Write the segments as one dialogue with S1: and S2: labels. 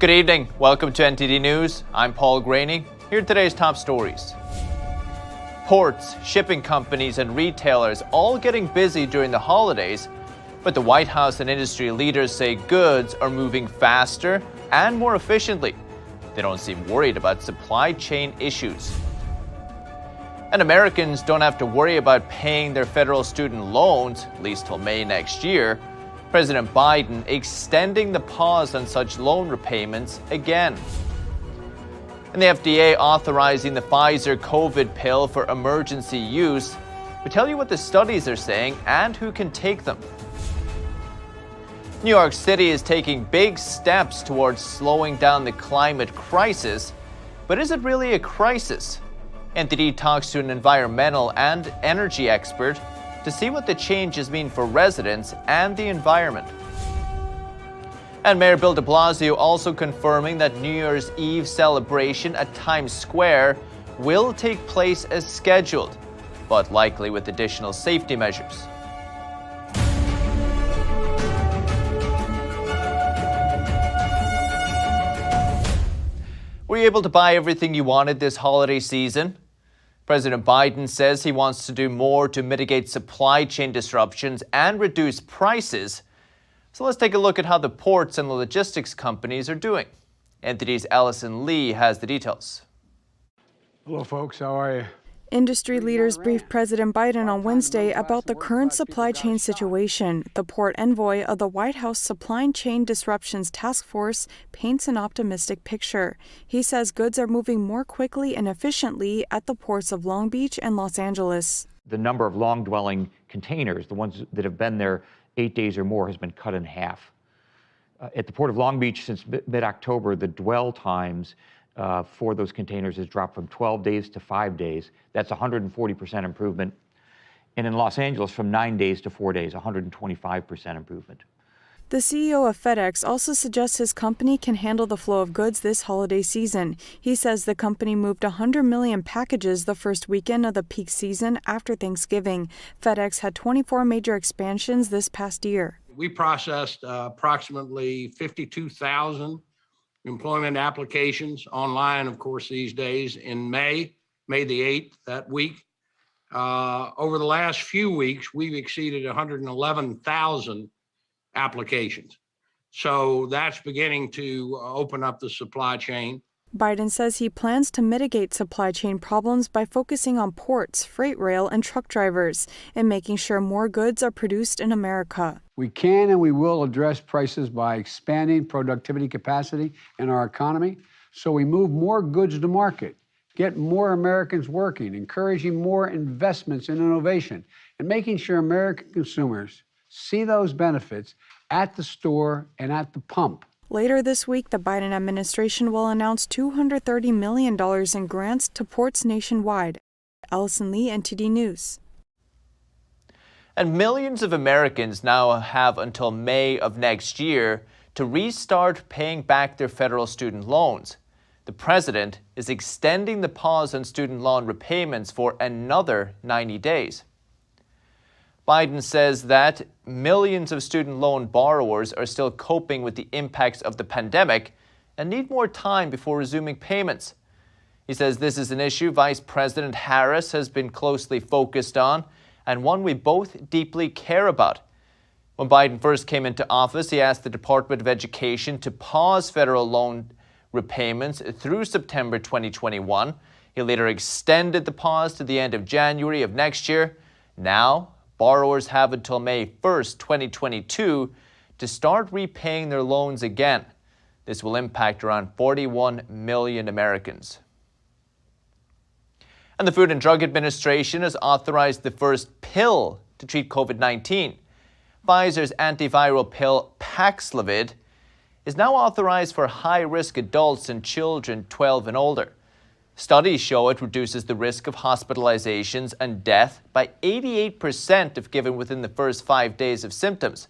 S1: Good evening. Welcome to NTD News. I'm Paul Graney. Here are today's top stories. Ports, shipping companies, and retailers all getting busy during the holidays, but the White House and industry leaders say goods are moving faster and more efficiently. They don't seem worried about supply chain issues. And Americans don't have to worry about paying their federal student loans, at least till May next year. President Biden extending the pause on such loan repayments again. And the FDA authorizing the Pfizer COVID pill for emergency use. We tell you what the studies are saying and who can take them. New York City is taking big steps towards slowing down the climate crisis. But is it really a crisis? NTD talks to an environmental and energy expert to see what the changes mean for residents and the environment. And Mayor Bill de Blasio also confirming that New Year's Eve celebration at Times Square will take place as scheduled, but likely with additional safety measures. Were you able to buy everything you wanted this holiday season? President Biden says he wants to do more to mitigate supply chain disruptions and reduce prices. So let's take a look at how the ports and the logistics companies are doing. NTD's Allison Lee has the details.
S2: Hello, folks. How are you?
S3: Industry leaders briefed President Biden on Wednesday about the current supply chain situation. The port envoy of the White House Supply Chain Disruptions Task Force paints an optimistic picture. He says goods are moving more quickly and efficiently at the ports of Long Beach and Los Angeles.
S4: The number of long-dwelling containers, the ones that have been there 8 days or more, has been cut in half. At the Port of Long Beach since mid-October, the dwell times for those containers has dropped from 12 days to 5 days. That's 140% improvement. And in Los Angeles, from 9 days to 4 days, 125% improvement.
S3: The CEO of FedEx also suggests his company can handle the flow of goods this holiday season. He says the company moved 100 million packages the first weekend of the peak season after Thanksgiving. FedEx had 24 major expansions this past year.
S5: We processed approximately 52,000 employment applications online, of course, these days in May the 8th, that week. Over the last few weeks, we've exceeded 111,000 applications. So that's beginning to open up the supply chain.
S3: Biden says he plans to mitigate supply chain problems by focusing on ports, freight rail, and truck drivers, and making sure more goods are produced in America.
S2: We can and we will address prices by expanding productivity capacity in our economy so we move more goods to market, get more Americans working, encouraging more investments in innovation, and making sure American consumers see those benefits at the store and at the pump.
S3: Later this week, the Biden administration will announce $230 million in grants to ports nationwide. Allison Lee, NTD News.
S1: And millions of Americans now have until May of next year to restart paying back their federal student loans. The president is extending the pause on student loan repayments for another 90 days. Biden says that millions of student loan borrowers are still coping with the impacts of the pandemic and need more time before resuming payments. He says this is an issue Vice President Harris has been closely focused on and one we both deeply care about. When Biden first came into office, he asked the Department of Education to pause federal loan repayments through September 2021. He later extended the pause to the end of January of next year. Now, borrowers have until May 1st, 2022 to start repaying their loans again. This will impact around 41 million Americans. And the Food and Drug Administration has authorized the first pill to treat COVID-19. Pfizer's antiviral pill Paxlovid is now authorized for high-risk adults and children 12 and older. Studies show it reduces the risk of hospitalizations and death by 88% if given within the first 5 days of symptoms.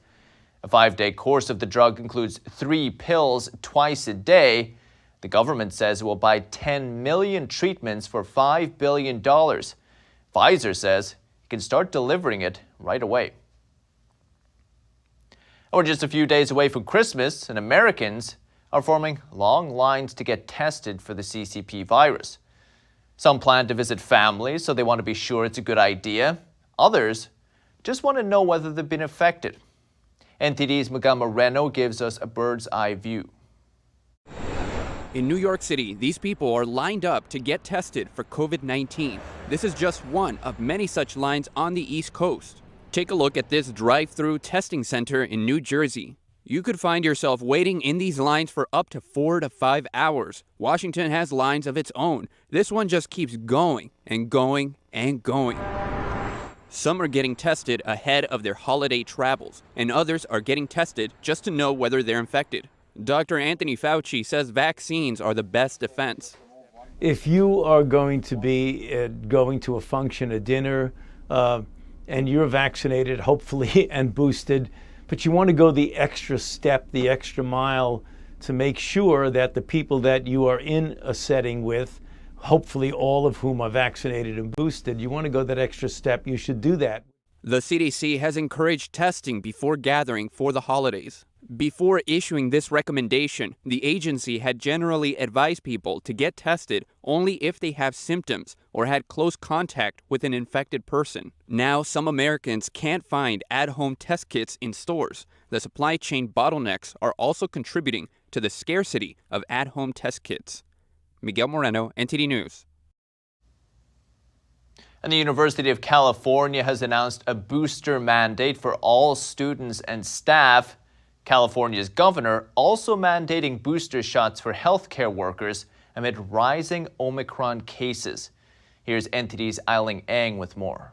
S1: A 5-day course of the drug includes 3 pills twice a day. The government says it will buy 10 million treatments for $5 billion. Pfizer says it can start delivering it right away. We're just a few days away from Christmas, and Americans are forming long lines to get tested for the CCP virus. Some plan to visit families, so they want to be sure it's a good idea. Others just want to know whether they've been affected. NTD's Miguel Moreno gives us a bird's eye view.
S6: In New York City, these people are lined up to get tested for COVID-19. This is just one of many such lines on the East Coast. Take a look at this drive-through testing center in New Jersey. You could find yourself waiting in these lines for up to 4 to 5 hours. Washington has lines of its own. This one just keeps going and going and going. Some are getting tested ahead of their holiday travels, and others are getting tested just to know whether they're infected. Dr. Anthony Fauci says vaccines are the best defense.
S7: If you are going to be going to a function, a dinner, and you're vaccinated, hopefully, and boosted, but you want to go the extra step, the extra mile to make sure that the people that you are in a setting with, hopefully all of whom are vaccinated and boosted, you want to go that extra step, you should do that.
S6: The CDC has encouraged testing before gathering for the holidays. Before issuing this recommendation, the agency had generally advised people to get tested only if they have symptoms or had close contact with an infected person. Now, some Americans can't find at-home test kits in stores. The supply chain bottlenecks are also contributing to the scarcity of at-home test kits. Miguel Moreno, NTD News.
S1: And the University of California has announced a booster mandate for all students and staff. California's governor also mandating booster shots for healthcare workers amid rising Omicron cases. Here's NTD's Eiling Ang with more.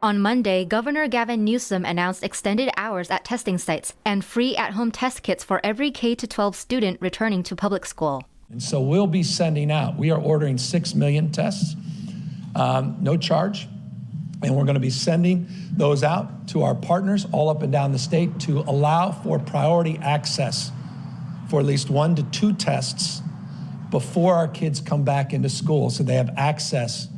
S8: On Monday, Governor Gavin Newsom announced extended hours at testing sites and free at-home test kits for every K-12 student returning to public school.
S9: And so we'll be sending out, we are ordering 6 million tests, no charge. And we're going to be sending those out to our partners all up and down the state to allow for priority access for at least 1 to 2 tests before our kids come back into school, so they have access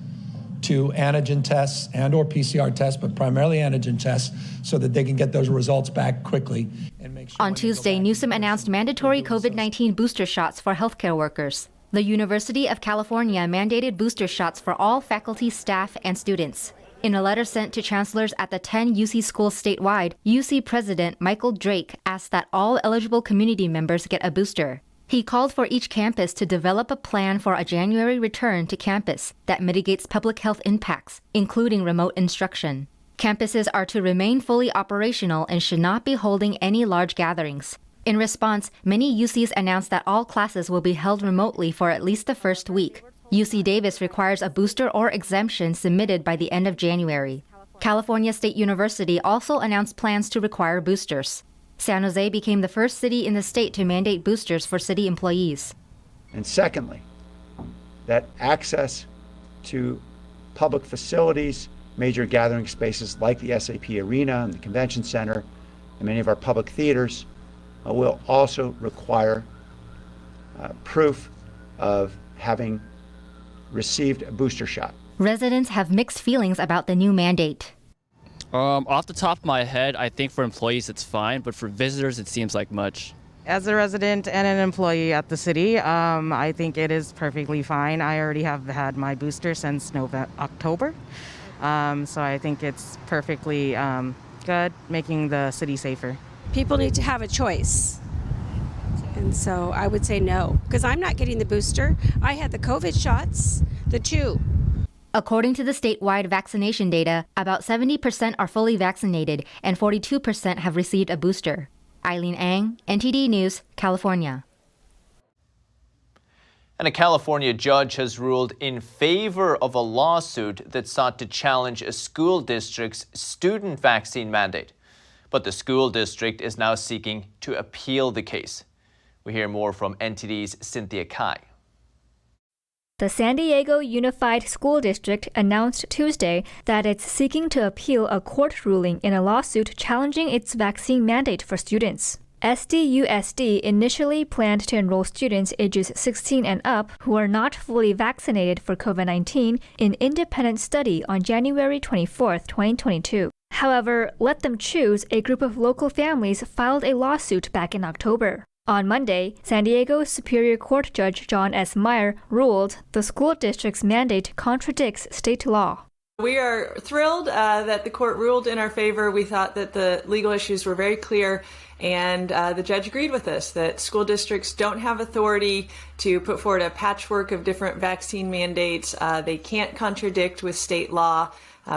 S9: to antigen tests and or PCR tests, but primarily antigen tests, so that they can get those results back quickly. And make sure
S8: on Tuesday, Newsom announced mandatory COVID-19 booster shots for healthcare workers. The University of California mandated booster shots for all faculty, staff, and students. In a letter sent to chancellors at the 10 UC schools statewide, UC President Michael Drake asked that all eligible community members get a booster. He called for each campus to develop a plan for a January return to campus that mitigates public health impacts, including remote instruction. Campuses are to remain fully operational and should not be holding any large gatherings. In response, many UCs announced that all classes will be held remotely for at least the first week. UC Davis requires a booster or exemption submitted by the end of January. California State University also announced plans to require boosters. San Jose became the first city in the state to mandate boosters for city employees.
S10: And secondly, that access to public facilities, major gathering spaces like the SAP Arena and the Convention Center and many of our public theaters will also require proof of having received a booster shot.
S8: Residents have mixed feelings about the new mandate.
S11: Off the top of my head, I think for employees it's fine, but for visitors it seems like much.
S12: As a resident and an employee at the city, I think it is perfectly fine. I already have had my booster since October, so I think it's perfectly good, making the city safer.
S13: People need to have a choice. And so I would say no, because I'm not getting the booster. I had the COVID shots, the 2.
S8: According to the statewide vaccination data, about 70% are fully vaccinated and 42% have received a booster. Eileen Ang, NTD News, California.
S1: And a California judge has ruled in favor of a lawsuit that sought to challenge a school district's student vaccine mandate. But the school district is now seeking to appeal the case. We hear more from NTD's Cynthia Kai.
S14: The San Diego Unified School District announced Tuesday that it's seeking to appeal a court ruling in a lawsuit challenging its vaccine mandate for students. SDUSD initially planned to enroll students ages 16 and up who are not fully vaccinated for COVID-19 in independent study on January 24, 2022. However, Let Them Choose, a group of local families, filed a lawsuit back in October. On Monday, San Diego Superior Court Judge John S. Meyer ruled the school district's mandate contradicts state law.
S15: We are thrilled that the court ruled in our favor. We thought that the legal issues were very clear, and the judge agreed with us that school districts don't have authority to put forward a patchwork of different vaccine mandates. They can't contradict with state law.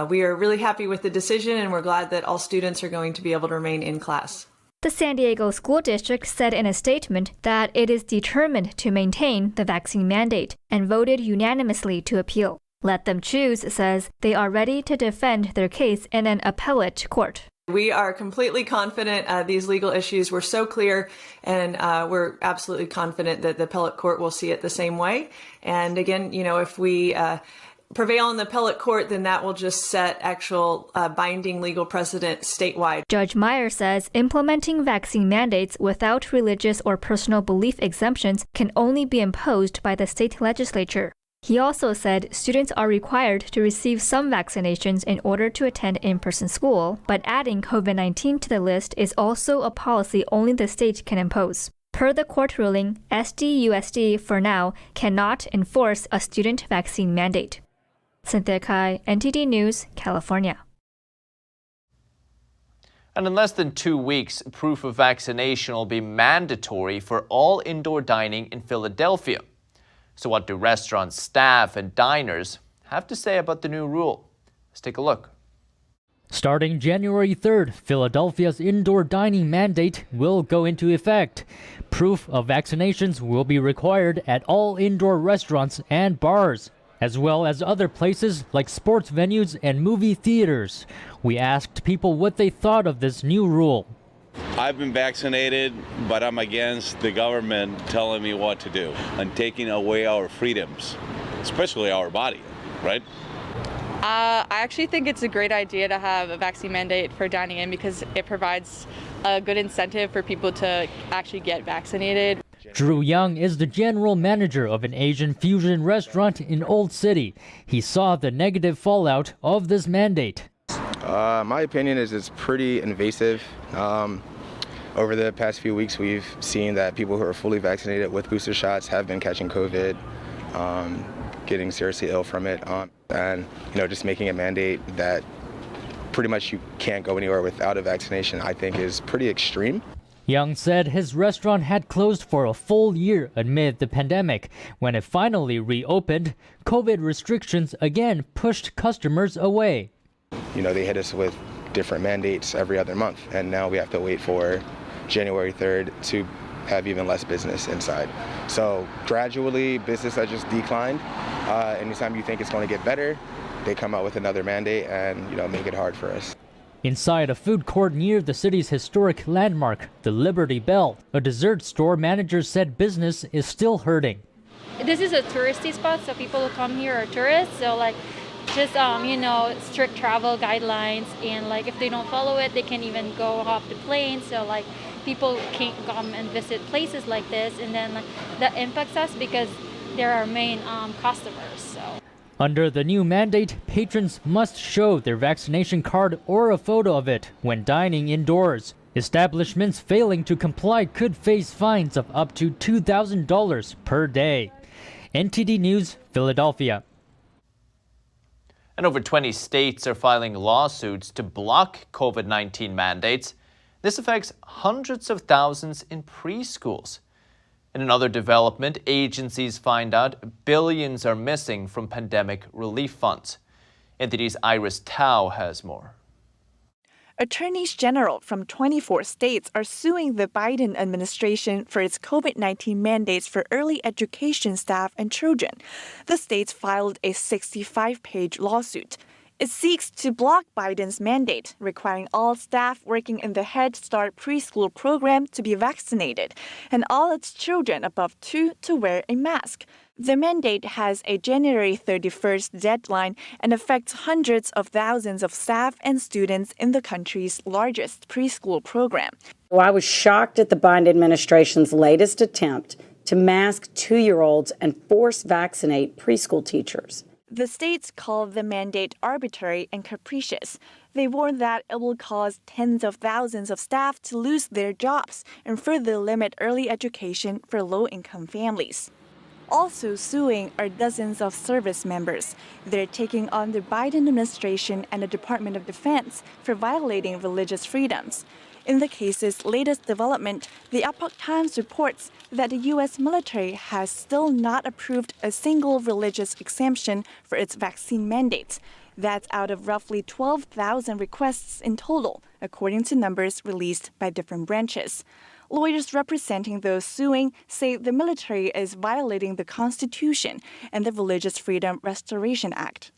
S15: We are really happy with the decision, and we're glad that all students are going to be able to remain in class.
S14: The San Diego School District said in a statement that it is determined to maintain the vaccine mandate and voted unanimously to appeal. Let Them Choose says they are ready to defend their case in an appellate court.
S15: We are completely confident these legal issues were so clear, and we're absolutely confident that the appellate court will see it the same way. And again, if we prevail in the appellate court, then that will just set actual binding legal precedent statewide.
S14: Judge Meyer says implementing vaccine mandates without religious or personal belief exemptions can only be imposed by the state legislature. He also said students are required to receive some vaccinations in order to attend in-person school, but adding COVID-19 to the list is also a policy only the state can impose. Per the court ruling, SDUSD for now cannot enforce a student vaccine mandate. Cynthia Kai, NTD News, California.
S1: And in less than 2 weeks, proof of vaccination will be mandatory for all indoor dining in Philadelphia. So what do restaurant staff and diners have to say about the new rule? Let's take a look.
S16: Starting January 3rd, Philadelphia's indoor dining mandate will go into effect. Proof of vaccinations will be required at all indoor restaurants and bars, as well as other places like sports venues and movie theaters. We asked people what they thought of this new rule.
S17: I've been vaccinated, but I'm against the government telling me what to do and taking away our freedoms, especially our body, right?
S18: I actually think it's a great idea to have a vaccine mandate for dining in because it provides a good incentive for people to actually get vaccinated.
S16: Drew Young is the general manager of an Asian fusion restaurant in Old City. He saw the negative fallout of this mandate.
S19: My opinion is it's pretty invasive. Over the past few weeks, we've seen that people who are fully vaccinated with booster shots have been catching COVID, getting seriously ill from it, and just making a mandate that pretty much you can't go anywhere without a vaccination, I think is pretty extreme.
S16: Young said his restaurant had closed for a full year amid the pandemic. When it finally reopened, COVID restrictions again pushed customers away.
S19: They hit us with different mandates every other month, and now we have to wait for January 3rd to have even less business inside. So gradually, business has just declined. Anytime you think it's going to get better, they come out with another mandate and make it hard for us.
S16: Inside a food court near the city's historic landmark, the Liberty Bell, a dessert store manager said business is still hurting.
S20: This is a touristy spot, so people who come here are tourists. So just strict travel guidelines, and if they don't follow it, they can't even go off the plane. So people can't come and visit places like this, and then that impacts us because they're our main customers. So.
S16: Under the new mandate, patrons must show their vaccination card or a photo of it when dining indoors. Establishments failing to comply could face fines of up to $2,000 per day. NTD News, Philadelphia.
S1: And over 20 states are filing lawsuits to block COVID-19 mandates. This affects hundreds of thousands in preschools. In another development, agencies find out billions are missing from pandemic relief funds. NTD's Iris Tao has more.
S21: Attorneys general from 24 states are suing the Biden administration for its COVID-19 mandates for early education staff and children. The states filed a 65-page lawsuit. It seeks to block Biden's mandate, requiring all staff working in the Head Start preschool program to be vaccinated, and all its children above 2 to wear a mask. The mandate has a January 31st deadline and affects hundreds of thousands of staff and students in the country's largest preschool program.
S22: Well, I was shocked at the Biden administration's latest attempt to mask 2-year-olds and force vaccinate preschool teachers.
S21: The states call the mandate arbitrary and capricious. They warn that it will cause tens of thousands of staff to lose their jobs and further limit early education for low-income families. Also suing are dozens of service members. They're taking on the Biden administration and the Department of Defense for violating religious freedoms. In the case's latest development, the Epoch Times reports that the U.S. military has still not approved a single religious exemption for its vaccine mandates. That's out of roughly 12,000 requests in total, according to numbers released by different branches. Lawyers representing those suing say the military is violating the Constitution and the Religious Freedom Restoration Act.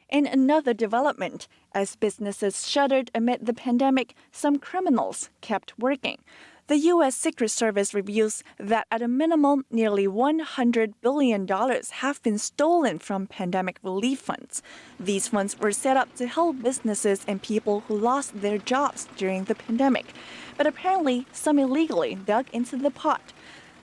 S21: In another development, as businesses shuttered amid the pandemic, some criminals kept working. The U.S. Secret Service reveals that at a minimum, nearly $100 billion have been stolen from pandemic relief funds. These funds were set up to help businesses and people who lost their jobs during the pandemic. But apparently, some illegally dug into the pot.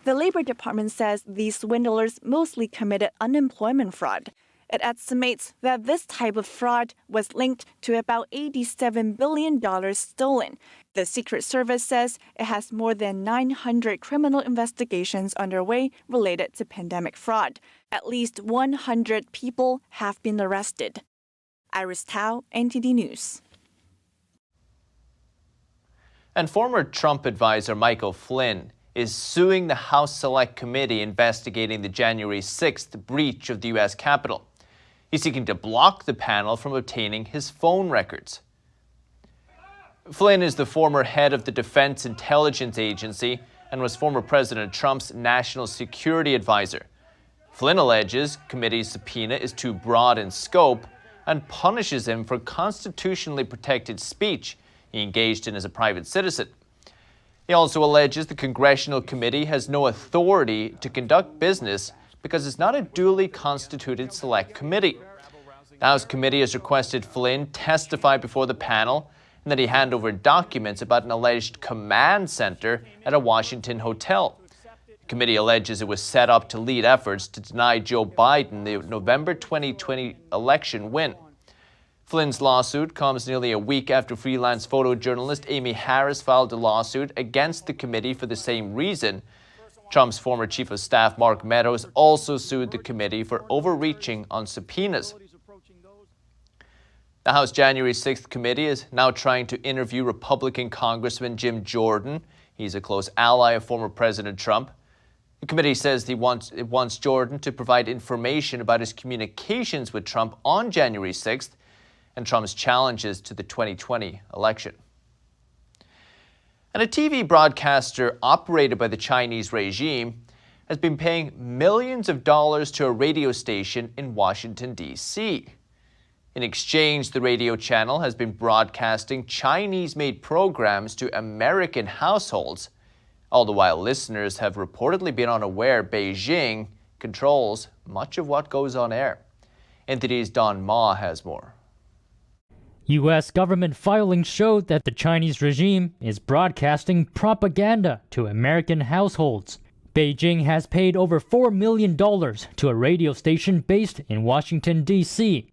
S21: The Labor Department says these swindlers mostly committed unemployment fraud. It estimates that this type of fraud was linked to about $87 billion stolen. The Secret Service says it has more than 900 criminal investigations underway related to pandemic fraud. At least 100 people have been arrested. Iris Tao, NTD News.
S1: And former Trump advisor Michael Flynn is suing the House Select Committee investigating the January 6th breach of the U.S. Capitol. He's seeking to block the panel from obtaining his phone records. Flynn is the former head of the Defense Intelligence Agency and was former President Trump's national security advisor. Flynn alleges committee's subpoena is too broad in scope and punishes him for constitutionally protected speech he engaged in as a private citizen. He also alleges the congressional committee has no authority to conduct business because it's not a duly constituted select committee. The House committee has requested Flynn testify before the panel and that he hand over documents about an alleged command center at a Washington hotel. The committee alleges it was set up to lead efforts to deny Joe Biden the November 2020 election win. Flynn's lawsuit comes nearly a week after freelance photojournalist Amy Harris filed a lawsuit against the committee for the same reason. Trump's former chief of staff, Mark Meadows, also sued the committee for overreaching on subpoenas. The House January 6th committee is now trying to interview Republican Congressman Jim Jordan. He's a close ally of former President Trump. The committee says it wants Jordan to provide information about his communications with Trump on January 6th and Trump's challenges to the 2020 election. And a TV broadcaster operated by the Chinese regime has been paying millions of dollars to a radio station in Washington, D.C. In exchange, the radio channel has been broadcasting Chinese-made programs to American households, all the while listeners have reportedly been unaware Beijing controls much of what goes on air. NTD's Don Ma has more.
S16: U.S. government filings showed that the Chinese regime is broadcasting propaganda to American households. Beijing has paid over $4 million to a radio station based in Washington, D.C.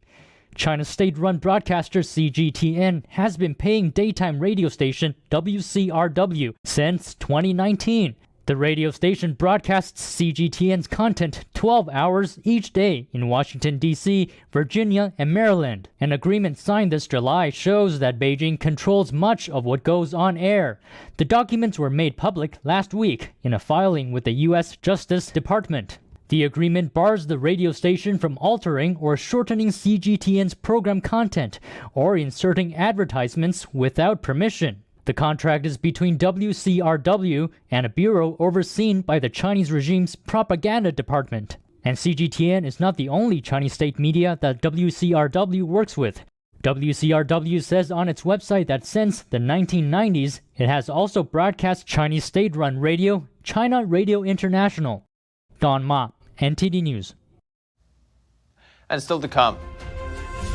S16: China's state-run broadcaster CGTN has been paying daytime radio station WCRW since 2019. The radio station broadcasts CGTN's content 12 hours each day in Washington, D.C., Virginia, and Maryland. An agreement signed this July shows that Beijing controls much of what goes on air. The documents were made public last week in a filing with the U.S. Justice Department. The agreement bars the radio station from altering or shortening CGTN's program content or inserting advertisements without permission. The contract is between WCRW and a bureau overseen by the Chinese regime's propaganda department. And CGTN is not the only Chinese state media that WCRW works with. WCRW says on its website that since the 1990s, it has also broadcast Chinese state-run radio, China Radio International. Don Ma, NTD News.
S1: And still to come.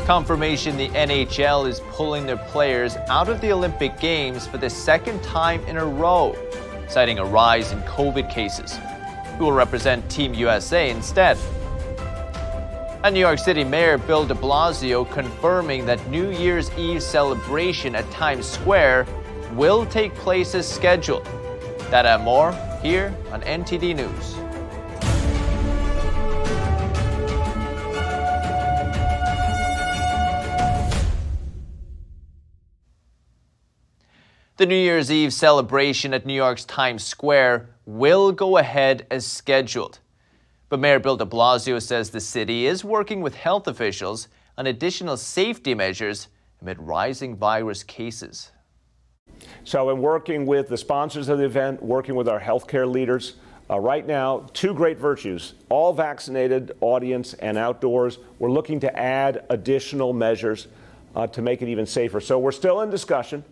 S1: Confirmation the NHL is pulling their players out of the Olympic Games for the second time in a row, citing a rise in COVID cases. Who will represent Team USA instead? And New York City Mayor Bill de Blasio confirming that New Year's Eve celebration at Times Square will take place as scheduled. That and more here on NTD News. The New Year's Eve celebration at New York's Times Square will go ahead as scheduled. But Mayor Bill de Blasio says the city is working with health officials on additional safety measures amid rising virus cases.
S4: So in working with the sponsors of the event, working with our healthcare leaders, right now, two great virtues, all vaccinated audience and outdoors. We're looking to add additional measures to make it even safer. So we're still in discussion.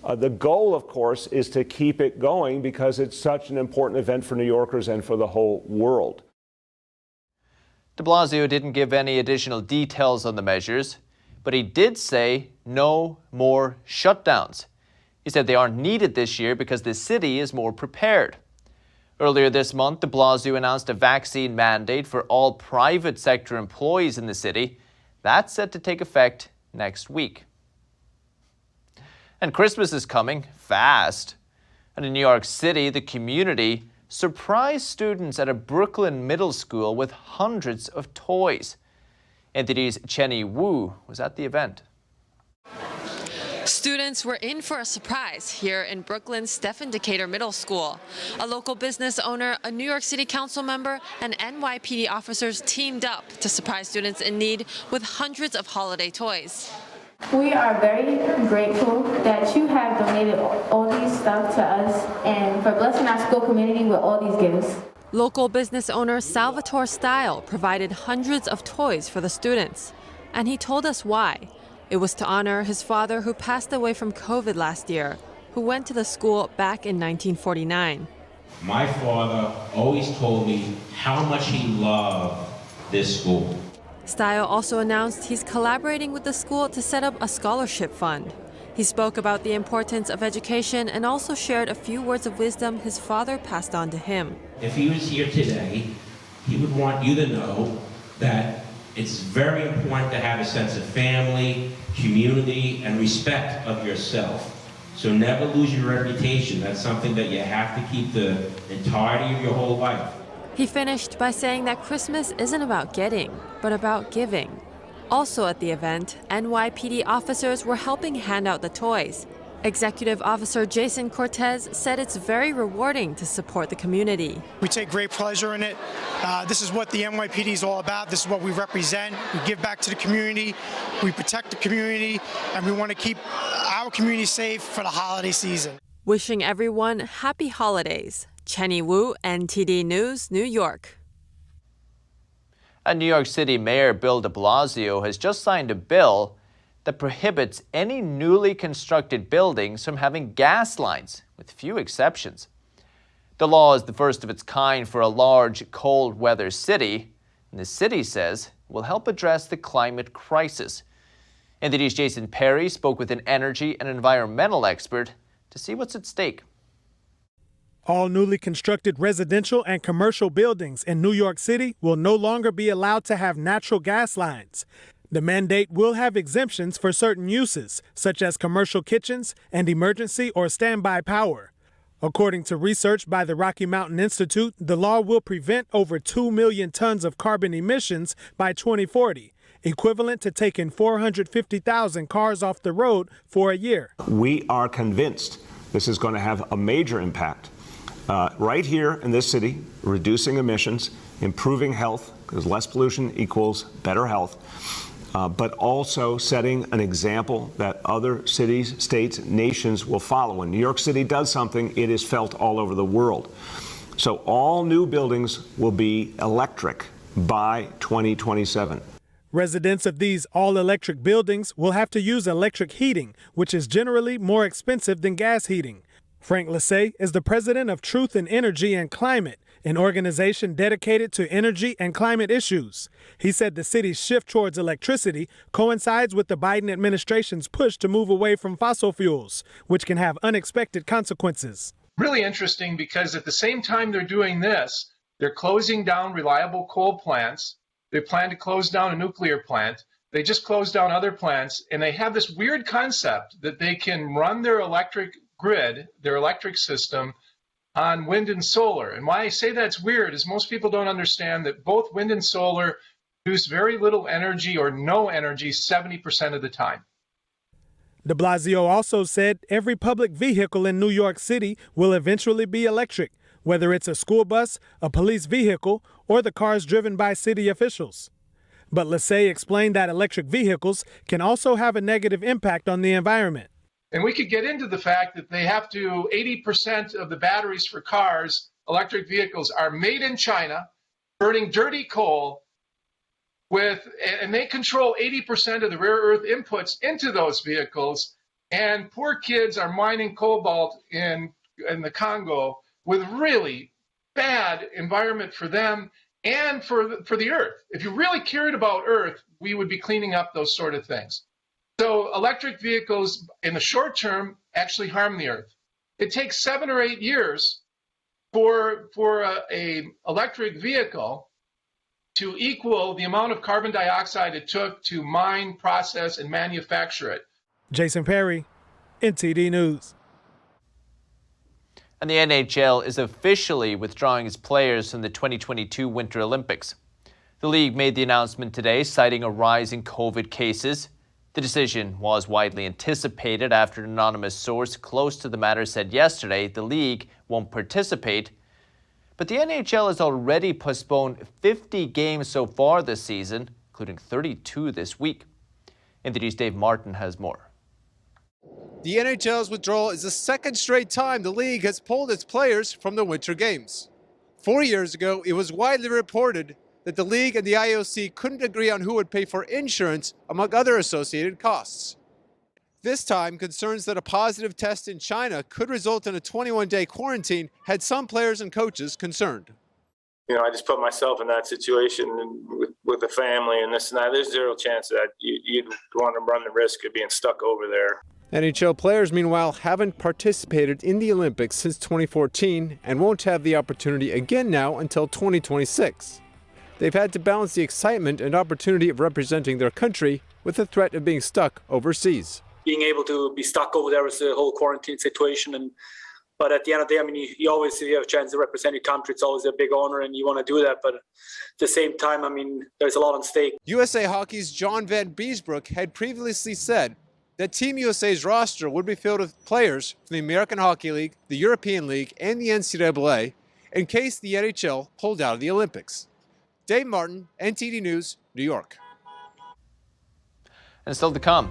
S4: The goal, of course, is to keep it going because it's such an important event for New Yorkers and for the whole world.
S1: De Blasio didn't give any additional details on the measures, but he did say no more shutdowns. He said they aren't needed this year because the city is more prepared. Earlier this month, de Blasio announced a vaccine mandate for all private sector employees in the city. That's set to take effect next week. And Christmas is coming fast. And in New York City, the community surprised students at a Brooklyn middle school with hundreds of toys. NTD's Chen Yun was at the event.
S5: Students were in for a surprise here in Brooklyn's Stephen Decatur Middle School. A local business owner, a New York City Council member, and NYPD officers teamed up to surprise students in need with hundreds of holiday toys.
S23: We are very grateful that you have donated all these stuff to us and for blessing our school community with all these gifts.
S5: Local business owner Salvatore Style provided hundreds of toys for the students, and he told us why. It was to honor his father who passed away from COVID last year, who went to the school back in 1949.
S24: My father always told me how much he loved this school.
S5: Style also announced he's collaborating with the school to set up a scholarship fund. He spoke about the importance of education and also shared a few words of wisdom his father passed on to him.
S24: If he was here today, he would want you to know that it's very important to have a sense of family, community, and respect of yourself. So never lose your reputation. That's something that you have to keep the entirety of your whole life.
S5: He finished by saying that Christmas isn't about getting, but about giving. Also at the event, NYPD officers were helping hand out the toys. Executive Officer Jason Cortez said it's very rewarding to support the community.
S25: We take great pleasure in it. This is what the NYPD is all about. This is what we represent. We give back to the community, we protect the community, and we want to keep our community safe for the holiday season.
S5: Wishing everyone happy holidays. Chen Yun, NTD News, New York.
S1: And New York City Mayor Bill de Blasio has just signed a bill that prohibits any newly constructed buildings from having gas lines, with few exceptions. The law is the first of its kind for a large, cold weather city, and the city says it will help address the climate crisis. NTD's Jason Perry spoke with an energy and environmental expert to see what's at stake.
S26: All newly constructed residential and commercial buildings in New York City will no longer be allowed to have natural gas lines. The mandate will have exemptions for certain uses, such as commercial kitchens and emergency or standby power. According to research by the Rocky Mountain Institute, the law will prevent over 2 million tons of carbon emissions by 2040, equivalent to taking 450,000 cars off the road for a year.
S4: We are convinced this is going to have a major impact right here in this city, reducing emissions, improving health, because less pollution equals better health, but also setting an example that other cities, states, nations will follow. When New York City does something, it is felt all over the world. So all new buildings will be electric by 2027.
S26: Residents of these all-electric buildings will have to use electric heating, which is generally more expensive than gas heating. Frank Lissay is the president of Truth in Energy and Climate, an organization dedicated to energy and climate issues. He said the city's shift towards electricity coincides with the Biden administration's push to move away from fossil fuels, which can have unexpected consequences.
S27: Really interesting because at the same time they're doing this, they're closing down reliable coal plants,
S2: They plan to close down a nuclear plant. They just closed down other plants, and they have this weird concept that they can run their electric grid, their electric system, on wind and solar. And why I say that's weird is most people don't understand that both wind and solar produce very little energy or no energy 70% of the time.
S26: De Blasio also said every public vehicle in New York City will eventually be electric, whether it's a school bus, a police vehicle, or the cars driven by city officials. But Lassay explained that electric vehicles can also have a negative impact on the environment.
S2: And we could get into the fact that they have to, 80% of the batteries for cars, electric vehicles, are made in China, burning dirty coal, and they control 80% of the rare earth inputs into those vehicles. And poor kids are mining cobalt in the Congo with really bad environment for them and for the earth. If you really cared about earth, we would be cleaning up those sort of things. So electric vehicles in the short term actually harm the earth. It takes 7 or 8 years for a electric vehicle to equal the amount of carbon dioxide it took to mine, process, and manufacture it.
S26: Jason Perry, NTD News.
S1: And the NHL is officially withdrawing its players from the 2022 Winter Olympics. The league made the announcement today, citing a rise in COVID cases. The decision was widely anticipated after an anonymous source close to the matter said yesterday the league won't participate. But the NHL has already postponed 50 games so far this season, including 32 this week. NTD's Dave Martin has more.
S3: The NHL's withdrawal is the second straight time the league has pulled its players from the Winter Games. 4 years ago, it was widely reported that the league and the IOC couldn't agree on who would pay for insurance, among other associated costs. This time, concerns that a positive test in China could result in a 21-day quarantine had some players and coaches concerned.
S6: I just put myself in that situation with the family and this and that. There's zero chance that you'd want to run the risk of being stuck over there.
S3: NHL players, meanwhile, haven't participated in the Olympics since 2014 and won't have the opportunity again now until 2026. They've had to balance the excitement and opportunity of representing their country with the threat of being stuck overseas.
S7: Being able to be stuck over there with the whole quarantine situation, but at the end of the day, you always, if you have a chance to represent your country, it's always a big honor and you want to do that. But at the same time, there's a lot on stake.
S3: USA Hockey's John Van Beesbrook had previously said that Team USA's roster would be filled with players from the American Hockey League, the European League, and the NCAA in case the NHL pulled out of the Olympics. Dave Martin, NTD News, New York.
S1: And still to come,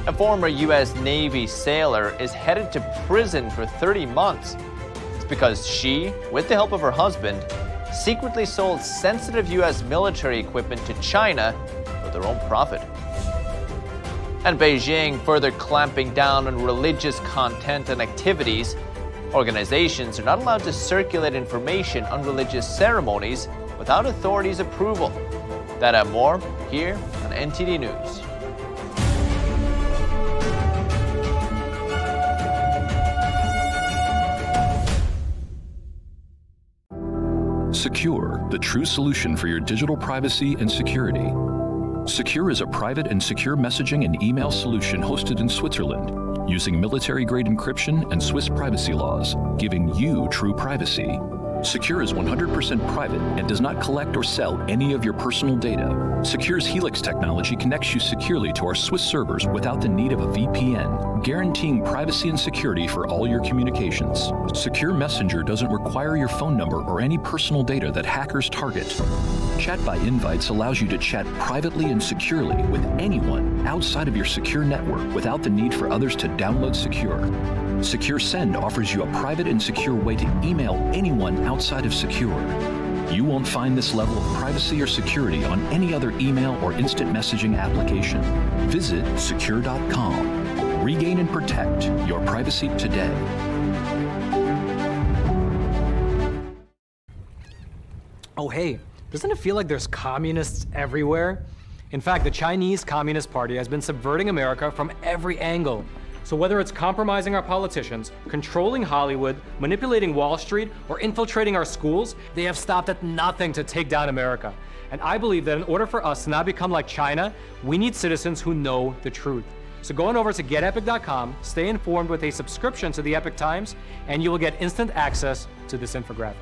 S1: a former U.S. Navy sailor is headed to prison for 30 months. It's because she, with the help of her husband, secretly sold sensitive U.S. military equipment to China for their own profit. And Beijing further clamping down on religious content and activities. Organizations are not allowed to circulate information on religious ceremonies without authorities' approval. That and more here on NTD News.
S9: Secure, the true solution for your digital privacy and security. Secure is a private and secure messaging and email solution hosted in Switzerland, using military-grade encryption and Swiss privacy laws, giving you true privacy. Secure is 100% private and does not collect or sell any of your personal data. Secure's Helix technology connects you securely to our Swiss servers without the need of a VPN, guaranteeing privacy and security for all your communications. Secure Messenger doesn't require your phone number or any personal data that hackers target. Chat by Invites allows you to chat privately and securely with anyone outside of your secure network without the need for others to download Secure. Secure Send offers you a private and secure way to email anyone outside of Secure. You won't find this level of privacy or security on any other email or instant messaging application. Visit secure.com. Regain and protect your privacy today.
S10: Oh, hey, doesn't it feel like there's communists everywhere? In fact, the Chinese Communist Party has been subverting America from every angle. So whether it's compromising our politicians, controlling Hollywood, manipulating Wall Street, or infiltrating our schools, they have stopped at nothing to take down America. And I believe that in order for us to not become like China, we need citizens who know the truth. So go on over to getepic.com, stay informed with a subscription to the Epic Times, and you will get instant access to this infographic.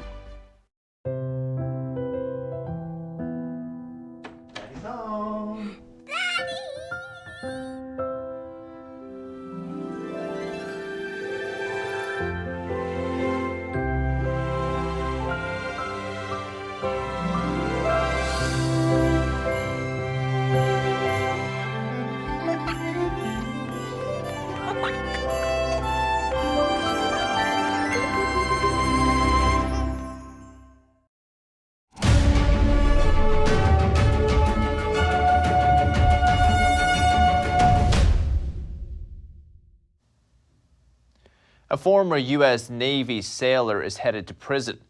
S1: A former U.S. Navy sailor is headed to prison.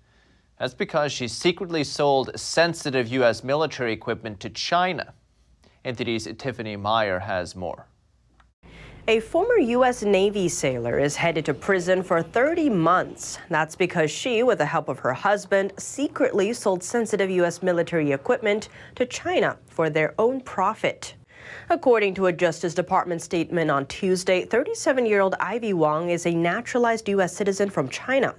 S1: That's because she secretly sold sensitive U.S. military equipment to China. NTD's Tiffany Meyer has more.
S8: A former U.S. Navy sailor is headed to prison for 30 months. That's because she, with the help of her husband, secretly sold sensitive U.S. military equipment to China for their own profit. According to a Justice Department statement on Tuesday, 37-year-old Ivy Wang is a naturalized U.S. citizen from China.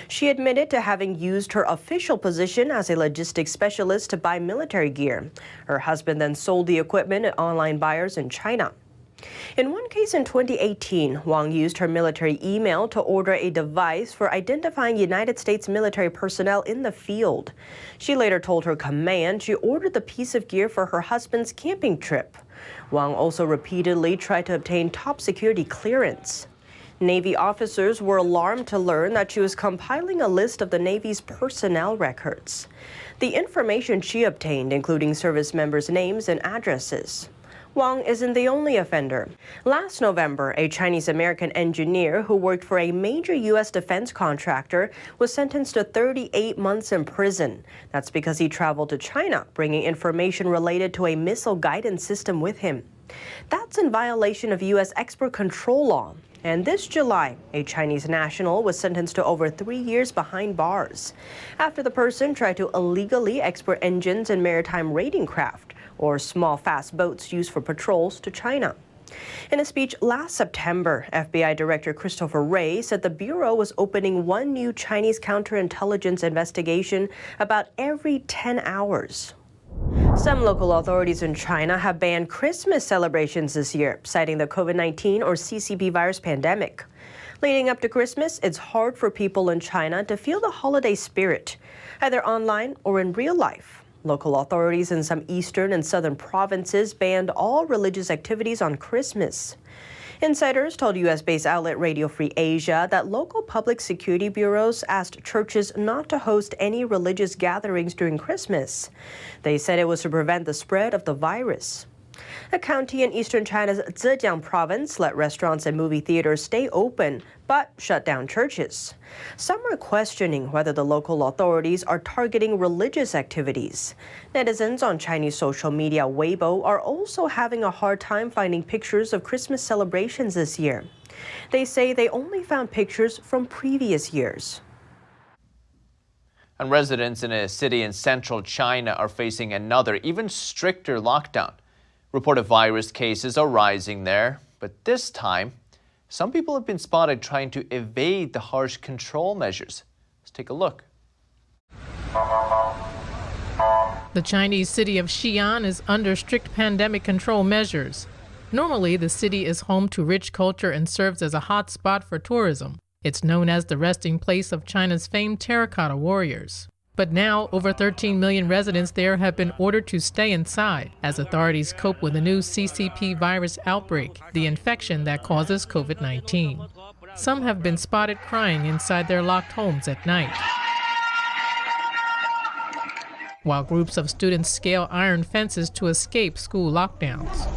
S8: She admitted to having used her official position as a logistics specialist to buy military gear. Her husband then sold the equipment to online buyers in China. In one case in 2018, Wang used her military email to order a device for identifying United States military personnel in the field. She later told her command she ordered the piece of gear for her husband's camping trip. Wang also repeatedly tried to obtain top security clearance. Navy officers were alarmed to learn that she was compiling a list of the Navy's personnel records. The information she obtained, including service members' names and addresses. Wang isn't the only offender. Last November, a Chinese-American engineer who worked for a major U.S. defense contractor was sentenced to 38 months in prison. That's because he traveled to China, bringing information related to a missile guidance system with him. That's in violation of U.S. export control law. And this July, a Chinese national was sentenced to over 3 years behind bars after the person tried to illegally export engines and maritime raiding craft, or small fast boats used for patrols, to China. In a speech last September, FBI Director Christopher Wray said the Bureau was opening one new Chinese counterintelligence investigation about every 10 hours. Some local authorities in China have banned Christmas celebrations this year, citing the COVID-19 or CCP virus pandemic. Leading up to Christmas, it's hard for people in China to feel the holiday spirit, either online or in real life. Local authorities in some eastern and southern provinces banned all religious activities on Christmas. Insiders told U.S.-based outlet Radio Free Asia that local public security bureaus asked churches not to host any religious gatherings during Christmas. They said it was to prevent the spread of the virus. A county in eastern China's Zhejiang province let restaurants and movie theaters stay open, but shut down churches. Some are questioning whether the local authorities are targeting religious activities. Netizens on Chinese social media Weibo are also having a hard time finding pictures of Christmas celebrations this year. They say they only found pictures from previous years.
S1: And residents in a city in central China are facing another, even stricter lockdown. Reported virus cases are rising there, but this time, some people have been spotted trying to evade the harsh control measures. Let's take a look.
S11: The Chinese city of Xi'an is under strict pandemic control measures. Normally, the city is home to rich culture and serves as a hot spot for tourism. It's known as the resting place of China's famed terracotta warriors. But now, over 13 million residents there have been ordered to stay inside as authorities cope with a new CCP virus outbreak, the infection that causes COVID-19. Some have been spotted crying inside their locked homes at night, while groups of students scale iron fences to escape school lockdowns.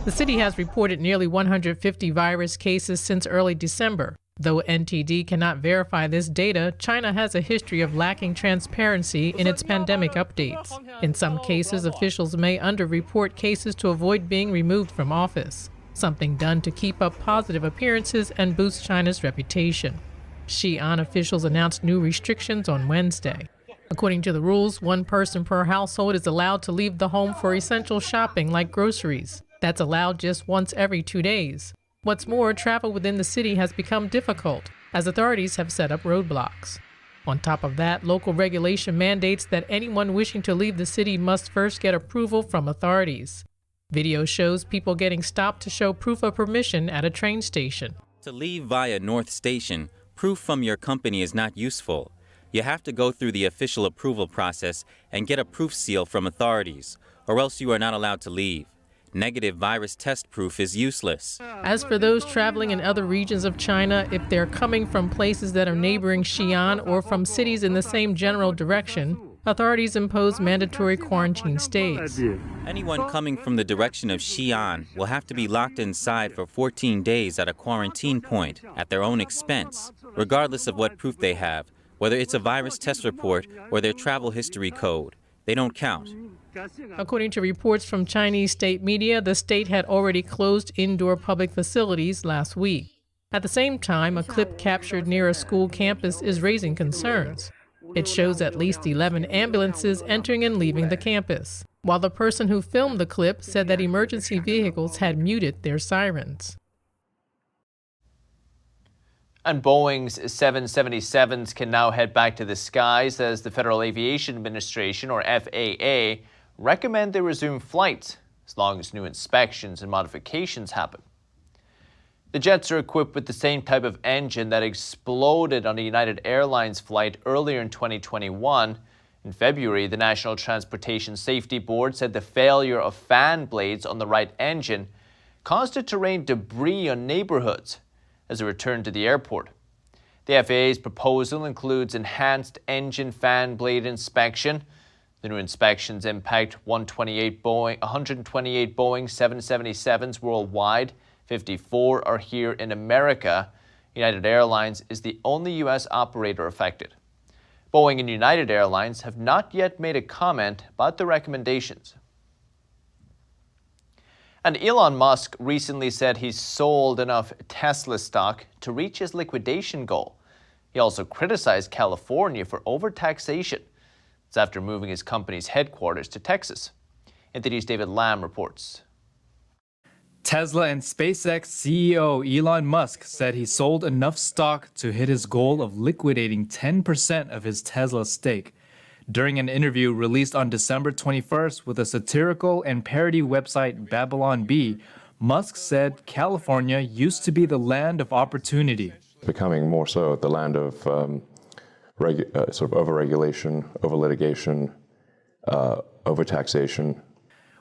S11: The city has reported nearly 150 virus cases since early December. Though NTD cannot verify this data, China has a history of lacking transparency in its pandemic updates. In some cases, officials may underreport cases to avoid being removed from office. something done to keep up positive appearances and boost China's reputation. Xi'an officials announced new restrictions on Wednesday. According to the rules, one person per household is allowed to leave the home for essential shopping like groceries. That's allowed just once every 2 days. What's more, travel within the city has become difficult, as authorities have set up roadblocks. On top of that, local regulation mandates that anyone wishing to leave the city must first get approval from authorities. Video shows people getting stopped to show proof of permission at a train station.
S12: To leave via North Station, proof from your company is not useful. You have to go through the official approval process and get a proof seal from authorities, or else you are not allowed to leave. Negative virus test proof is useless.
S11: As for those traveling in other regions of China, if they're coming from places that are neighboring Xi'an or from cities in the same general direction, authorities impose mandatory quarantine stays.
S12: Anyone coming from the direction of Xi'an will have to be locked inside for 14 days at a quarantine point at their own expense, regardless of what proof they have, whether it's a virus test report or their travel history code. They don't count.
S11: According to reports from Chinese state media, the state had already closed indoor public facilities last week. At the same time, a clip captured near a school campus is raising concerns. It shows at least 11 ambulances entering and leaving the campus, while the person who filmed the clip said that emergency vehicles had muted their sirens.
S1: And Boeing's 777s can now head back to the skies as the Federal Aviation Administration, or FAA, recommend they resume flights as long as new inspections and modifications happen. The jets are equipped with the same type of engine that exploded on a United Airlines flight earlier in 2021. In February, the National Transportation Safety Board said the failure of fan blades on the right engine caused it to rain debris on neighborhoods as it returned to the airport. The FAA's proposal includes enhanced engine fan blade inspection. The new inspections impact 128 Boeing 777s worldwide. 54 are here in America. United Airlines is the only U.S. operator affected. Boeing and United Airlines have not yet made a comment about the recommendations. And Elon Musk recently said he's sold enough Tesla stock to reach his liquidation goal. He also criticized California for overtaxation. It's after moving his company's headquarters to Texas. NTD's David Lamb reports.
S13: Tesla and SpaceX CEO Elon Musk said he sold enough stock to hit his goal of liquidating 10% of his Tesla stake. During an interview released on December 21st with a satirical and parody website Babylon Bee, Musk said California used to be the land of opportunity.
S14: Becoming more so the land of sort of over-regulation, over-litigation, over-taxation.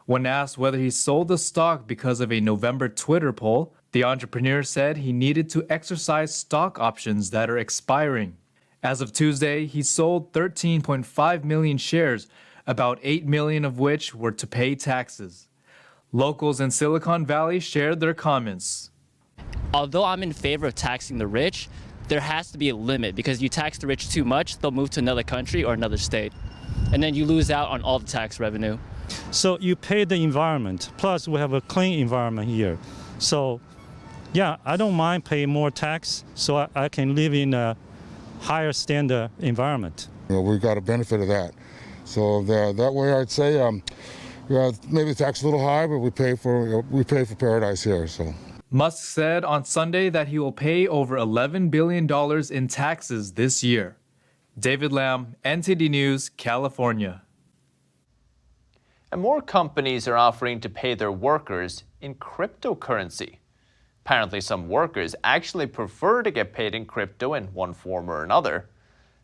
S13: When asked whether he sold the stock because of a November Twitter poll, the entrepreneur said he needed to exercise stock options that are expiring. As of Tuesday, he sold 13.5 million shares, about 8 million of which were to pay taxes. Locals in Silicon Valley shared their comments.
S15: Although I'm in favor of taxing the rich, there has to be a limit, because you tax the rich too much, they'll move to another country or another state. And then you lose out on all the tax revenue.
S17: So you pay the environment, plus we have a clean environment here. So yeah, I don't mind paying more tax so I can live in a higher standard environment.
S18: We've got a benefit of that. So that way I'd say maybe the tax a little high, but we pay for paradise here. So.
S13: Musk said on Sunday that he will pay over $11 billion in taxes this year. David Lamb, NTD News, California.
S1: And more companies are offering to pay their workers in cryptocurrency. Apparently, some workers actually prefer to get paid in crypto in one form or another.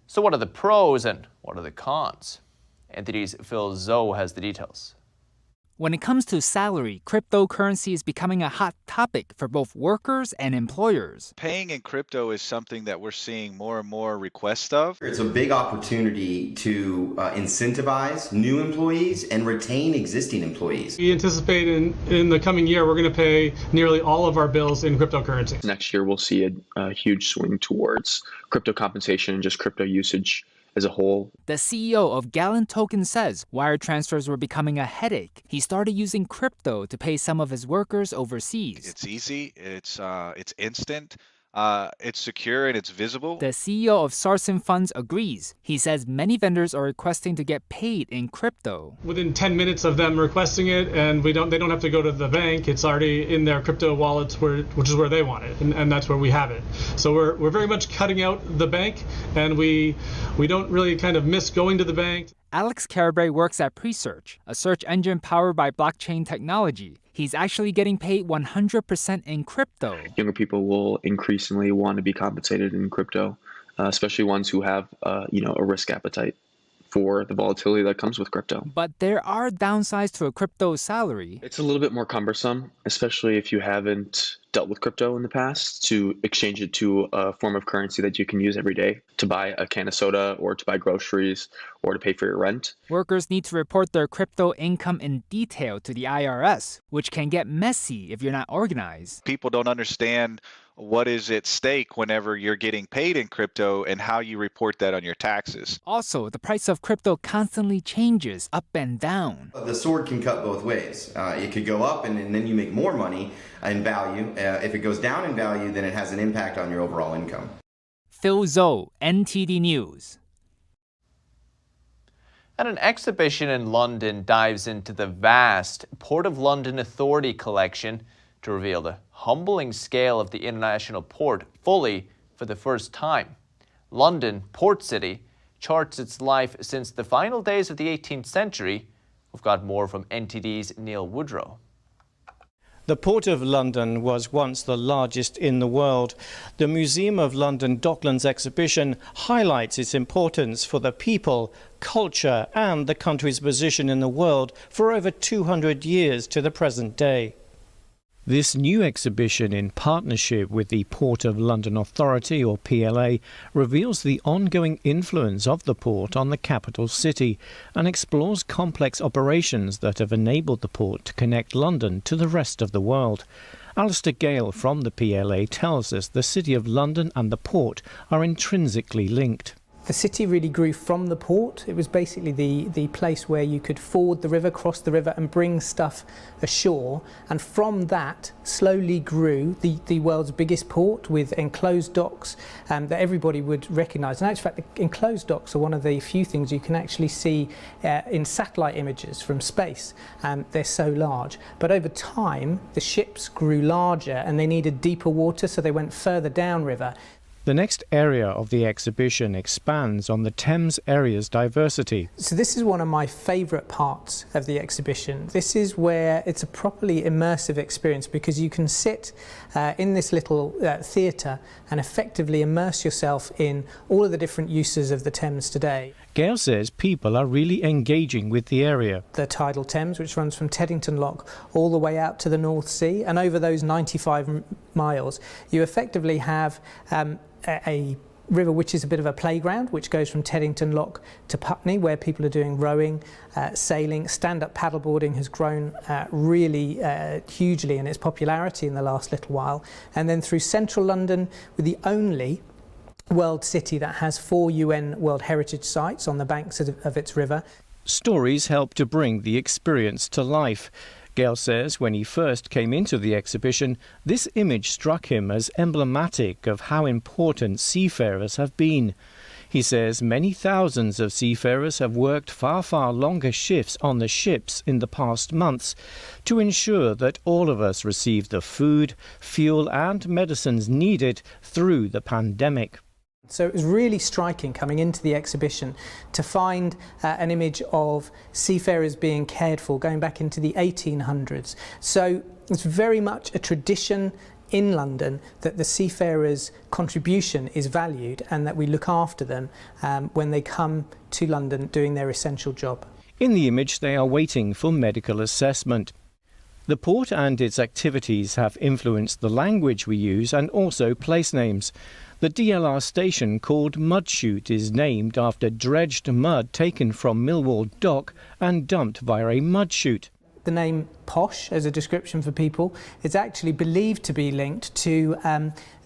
S1: So what are the pros and what are the cons? NTD's Phil Zhou has the details.
S27: When it comes to salary, cryptocurrency is becoming a hot topic for both workers and employers.
S28: Paying in crypto is something that we're seeing more and more requests of.
S29: It's a big opportunity to incentivize new employees and retain existing employees.
S30: We anticipate in the coming year, we're going to pay nearly all of our bills in cryptocurrency.
S31: Next year, we'll see a huge swing towards crypto compensation and just crypto usage
S4: as a whole.
S27: The CEO of Gallon Token says wire transfers were becoming a headache. He started using crypto to pay some of his workers overseas.
S28: It's easy, it's instant, it's secure, and it's visible.
S27: The CEO of Sarsen Funds agrees. He says many vendors are requesting to get paid in crypto.
S30: Within 10 minutes of them requesting it, and they don't have to go to the bank. It's already in their crypto wallets, which is where they want it, and that's where we have it. So we're very much cutting out the bank, and we don't really kind of miss going to the bank.
S27: Alex Carabray works at Presearch, a search engine powered by blockchain technology. He's actually getting paid 100% in crypto.
S4: Younger people will increasingly want to be compensated in crypto, especially ones who have a risk appetite for the volatility that comes with crypto.
S27: But there are downsides to a crypto salary.
S4: It's a little bit more cumbersome, especially if you haven't dealt with crypto in the past, to exchange it to a form of currency that you can use every day to buy a can of soda or to buy groceries or to pay for your rent.
S27: Workers need to report their crypto income in detail to the IRS, which can get messy if you're not organized.
S28: People don't understand what is at stake whenever you're getting paid in crypto and how you report that on your taxes.
S27: Also, the price of crypto constantly changes up and down.
S29: The sword can cut both ways. It could go up and then you make more money in value. If it goes down in value, then it has an impact on your overall income.
S27: Phil Zhou, NTD News.
S1: And an exhibition in London dives into the vast Port of London Authority collection to reveal the humbling scale of the international port fully for the first time. London, port city, charts its life since the final days of the 18th century. We've got more from NTD's Neil Woodrow.
S5: The Port of London was once the largest in the world. The Museum of London Docklands exhibition highlights its importance for the people, culture and the country's position in the world for over 200 years to the present day. This new exhibition, in partnership with the Port of London Authority, or PLA, reveals the ongoing influence of the port on the capital city and explores complex operations that have enabled the port to connect London to the rest of the world. Alistair Gale from the PLA tells us the City of London and the port are intrinsically linked.
S16: The city really grew from the port. It was basically the place where you could ford the river, cross the river and bring stuff ashore. And from that slowly grew the world's biggest port with enclosed docks that everybody would recognise. And in fact, the enclosed docks are one of the few things you can actually see in satellite images from space. They're so large. But over time, the ships grew larger and they needed deeper water, so they went further downriver.
S5: The next area of the exhibition expands on the Thames area's diversity.
S16: So this is one of my favourite parts of the exhibition. This is where it's a properly immersive experience because you can sit in this little theatre and effectively immerse yourself in all of the different uses of the Thames today.
S5: Gale says people are really engaging with the area.
S16: The tidal Thames, which runs from Teddington Lock all the way out to the North Sea, and over those 95 miles, you effectively have a river which is a bit of a playground, which goes from Teddington Lock to Putney, where people are doing rowing, sailing. Stand-up paddleboarding has grown really hugely in its popularity in the last little while. And then through central London, with the only world city that has 4 UN World Heritage Sites on the banks of its river.
S5: Stories help to bring the experience to life. Gale says when he first came into the exhibition, this image struck him as emblematic of how important seafarers have been. He says many thousands of seafarers have worked far, far longer shifts on the ships in the past months to ensure that all of us receive the food, fuel and medicines needed through the pandemic.
S16: So it was really striking coming into the exhibition to find an image of seafarers being cared for going back into the 1800s. So it's very much a tradition in London that the seafarers' contribution is valued and that we look after them when they come to London doing their essential job.
S5: In the image, they are waiting for medical assessment. The port and its activities have influenced the language we use and also place names. The DLR station called Mudchute is named after dredged mud taken from Millwall Dock and dumped via a mudchute.
S16: The name Posh, as a description for people, is actually believed to be linked to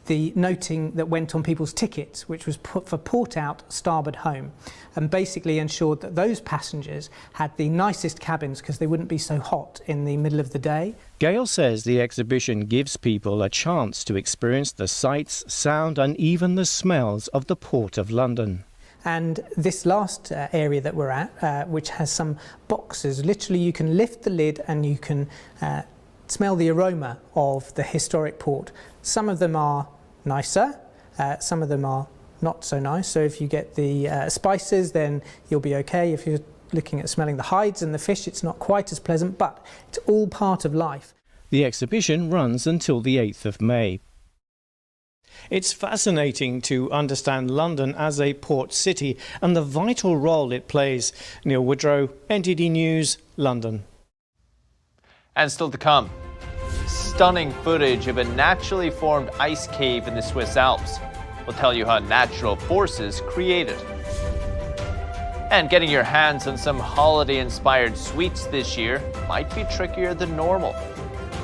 S16: the noting that went on people's tickets, which was put for port out, starboard home, and basically ensured that those passengers had the nicest cabins because they wouldn't be so hot in the middle of the day.
S5: Gail says the exhibition gives people a chance to experience the sights, sound and even the smells of the Port of London.
S16: And this last area that we're at, which has some boxes, literally you can lift the lid and you can smell the aroma of the historic port. Some of them are nicer, some of them are not so nice. So if you get the spices, then you'll be okay. If you're looking at smelling the hides and the fish, it's not quite as pleasant, but it's all part of life.
S5: The exhibition runs until the 8th of May. It's fascinating to understand London as a port city and the vital role it plays. Neil Woodrow, NTD News, London.
S1: And still to come, stunning footage of a naturally formed ice cave in the Swiss Alps. We'll tell you how natural forces create it. And getting your hands on some holiday-inspired sweets this year might be trickier than normal.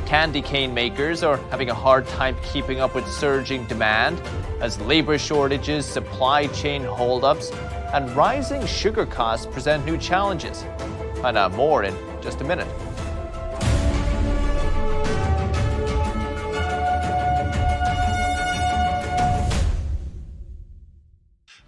S1: Candy cane makers are having a hard time keeping up with surging demand as labor shortages, supply chain holdups, and rising sugar costs present new challenges. Find out more in just a minute.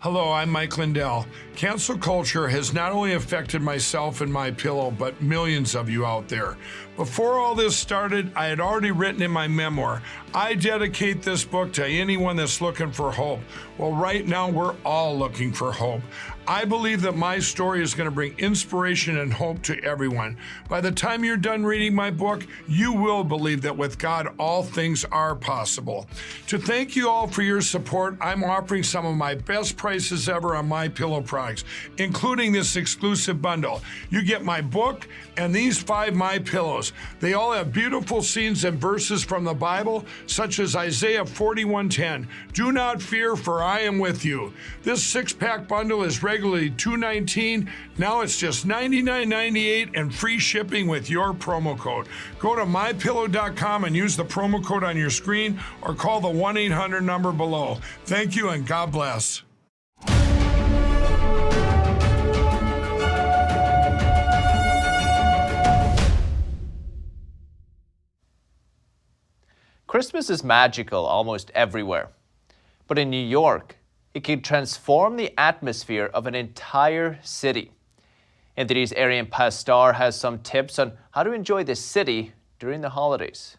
S2: Hello, I'm Mike Lindell. Cancel culture has not only affected myself and MyPillow, but millions of you out there. Before all this started, I had already written in my memoir, I dedicate this book to anyone that's looking for hope. Well, right now, we're all looking for hope. I believe that my story is going to bring inspiration and hope to everyone. By the time you're done reading my book, you will believe that with God, all things are possible. To thank you all for your support, I'm offering some of my best prices ever on MyPillow products, including this exclusive bundle. You get my book and these 5 MyPillows. They all have beautiful scenes and verses from the Bible, such as Isaiah 41:10. Do not fear, for I am with you. This 6-pack bundle is regularly $219. Now it's just $99.98 and free shipping with your promo code. Go to mypillow.com and use the promo code on your screen or call the 1-800 number below. Thank you and God bless.
S1: Christmas is magical almost everywhere. But in New York, it can transform the atmosphere of an entire city. NTD's Arian Pastar has some tips on how to enjoy the city during the holidays.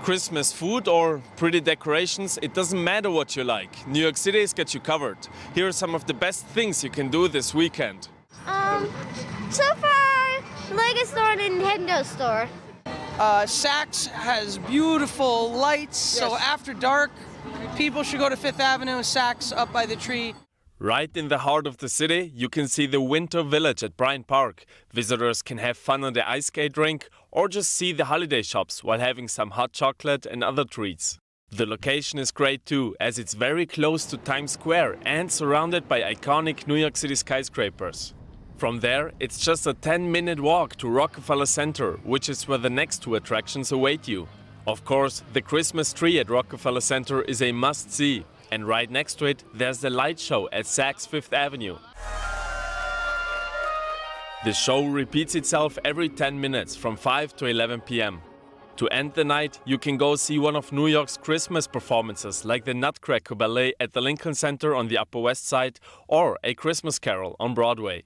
S6: Christmas food or pretty decorations, it doesn't matter what you like. New York City has got you covered. Here are some of the best things you can do this weekend.
S19: So far, Lego store and Nintendo store.
S20: Saks has beautiful lights, so after dark, people should go to Fifth Avenue, Saks up by the tree.
S6: Right in the heart of the city, you can see the Winter Village at Bryant Park. Visitors can have fun on the ice skate rink or just see the holiday shops while having some hot chocolate and other treats. The location is great too, as it's very close to Times Square and surrounded by iconic New York City skyscrapers. From there, it's just a 10-minute walk to Rockefeller Center, which is where the next 2 attractions await you. Of course, the Christmas tree at Rockefeller Center is a must-see. And right next to it, there's the light show at Saks Fifth Avenue. The show repeats itself every 10 minutes from 5 to 11 p.m. To end the night, you can go see one of New York's Christmas performances like the Nutcracker Ballet at the Lincoln Center on the Upper West Side or A Christmas Carol on Broadway.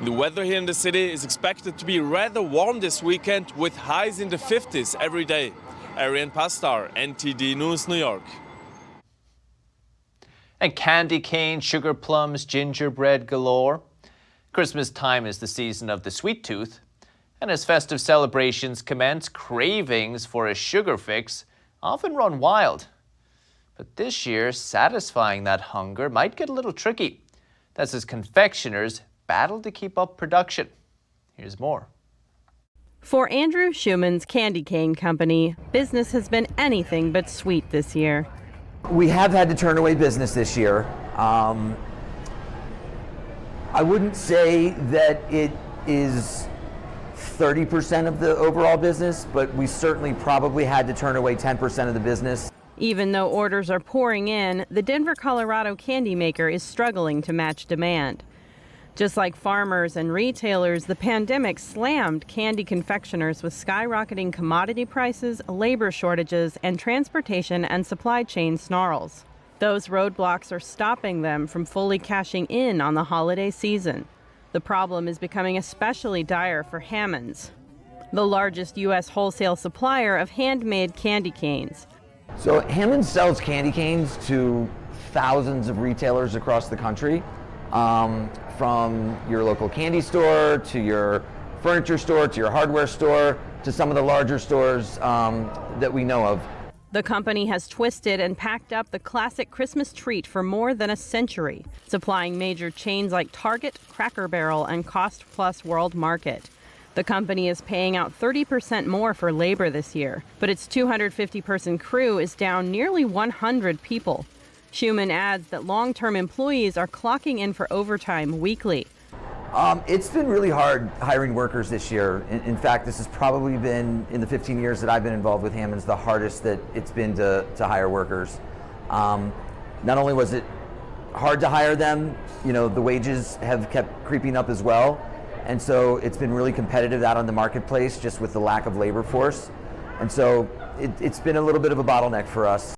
S6: The weather here in the city is expected to be rather warm this weekend with highs in the 50s every day. Arian Pastar, NTD News, New York.
S1: And candy cane, sugar plums, gingerbread galore. Christmas time is the season of the sweet tooth. And as festive celebrations commence, cravings for a sugar fix often run wild. But this year, satisfying that hunger might get a little tricky. That's as confectioners battle to keep up production. Here's more.
S21: For Andrew Schumann's Candy Cane Company, business has been anything but sweet this year.
S22: We have had to turn away business this year. I wouldn't say that it is 30% of the overall business, but we certainly probably had to turn away 10% of the business.
S21: Even though orders are pouring in, the Denver, Colorado candy maker is struggling to match demand. Just like farmers and retailers, the pandemic slammed candy confectioners with skyrocketing commodity prices, labor shortages, and transportation and supply chain snarls. Those roadblocks are stopping them from fully cashing in on the holiday season. The problem is becoming especially dire for Hammond's, the largest U.S. wholesale supplier of handmade candy canes.
S22: So Hammond sells candy canes to thousands of retailers across the country, from your local candy store to your furniture store to your hardware store to some of the larger stores that we know of.
S21: The company has twisted and packed up the classic Christmas treat for more than a century, supplying major chains like Target, Cracker Barrel, and Cost Plus World Market. The company is paying out 30% more for labor this year, but its 250-person crew is down nearly 100 people. Schumann adds that long-term employees are clocking in for overtime weekly.
S22: It's been really hard hiring workers this year. In fact, this has probably been, in the 15 years that I've been involved with Hammond's, the hardest that it's been to hire workers. Not only was it hard to hire them, the wages have kept creeping up as well. And so it's been really competitive out on the marketplace just with the lack of labor force. And so it's been a little bit of a bottleneck for us.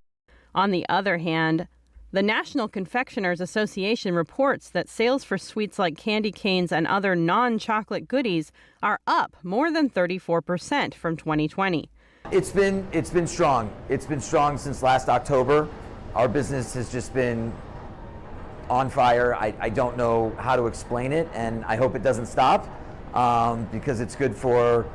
S21: On the other hand, the National Confectioners Association reports that sales for sweets like candy canes and other non-chocolate goodies are up more than 34% from 2020.
S22: It's been strong. It's been strong since last October. Our business has just been on fire. I don't know how to explain it, and I hope it doesn't stop because it's good for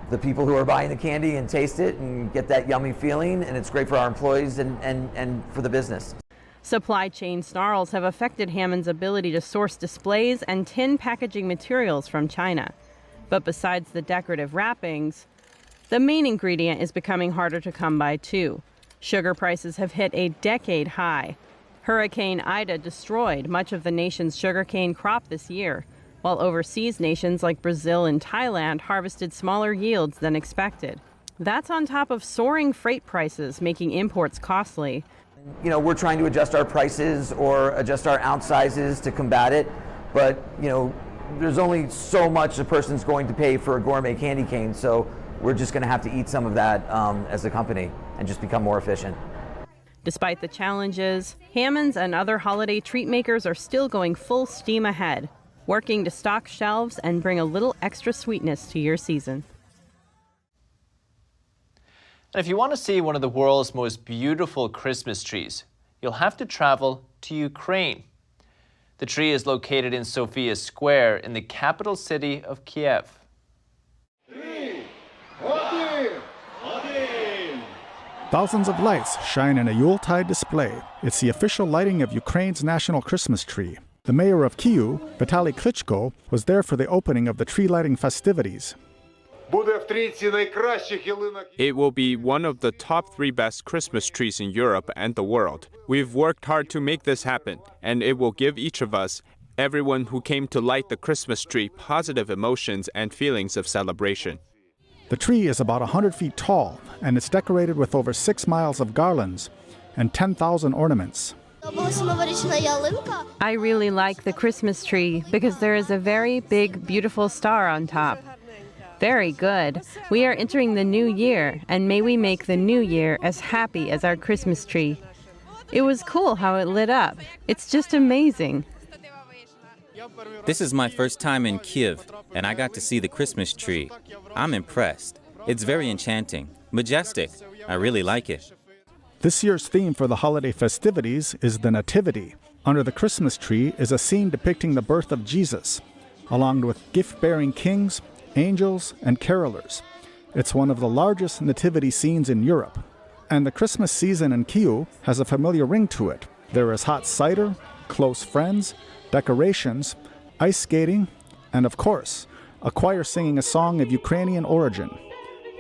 S22: the people who are buying the candy and taste it and get that yummy feeling, and it's great for our employees and for the business.
S21: Supply chain snarls have affected Hammond's ability to source displays and tin packaging materials from China. But besides the decorative wrappings, the main ingredient is becoming harder to come by too. Sugar prices have hit a decade high. Hurricane Ida destroyed much of the nation's sugarcane crop this year, while overseas nations like Brazil and Thailand harvested smaller yields than expected. That's on top of soaring freight prices, making imports costly.
S22: We're trying to adjust our prices or adjust our ounce sizes to combat it, but there's only so much a person's going to pay for a gourmet candy cane, so we're just going to have to eat some of that as a company and just become more efficient.
S21: Despite the challenges, Hammond's and other holiday treat makers are still going full steam ahead, working to stock shelves and bring a little extra sweetness to your season.
S1: And if you want to see one of the world's most beautiful Christmas trees, you'll have to travel to Ukraine. The tree is located in Sofia Square in the capital city of Kiev.
S3: Thousands of lights shine in a Yuletide display. It's the official lighting of Ukraine's national Christmas tree. The mayor of Kyiv, Vitaly Klitschko, was there for the opening of the tree lighting festivities.
S7: It will be one of the top 3 best Christmas trees in Europe and the world. We've worked hard to make this happen, and it will give each of us, everyone who came to light the Christmas tree, positive emotions and feelings of celebration.
S3: The tree is about 100 feet tall, and it's decorated with over 6 miles of garlands and 10,000 ornaments.
S21: I really like the Christmas tree because there is a very big, beautiful star on top. Very good. We are entering the new year, and may we make the new year as happy as our Christmas tree. It was cool how it lit up. It's just amazing.
S8: This is my first time in Kyiv, and I got to see the Christmas tree. I'm impressed. It's very enchanting, majestic. I really like it.
S3: This year's theme for the holiday festivities is the Nativity. Under the Christmas tree is a scene depicting the birth of Jesus, along with gift-bearing kings, angels, and carolers. It's one of the largest nativity scenes in Europe. And the Christmas season in Kyiv has a familiar ring to it. There is hot cider, close friends, decorations, ice skating, and of course, a choir singing a song of Ukrainian origin,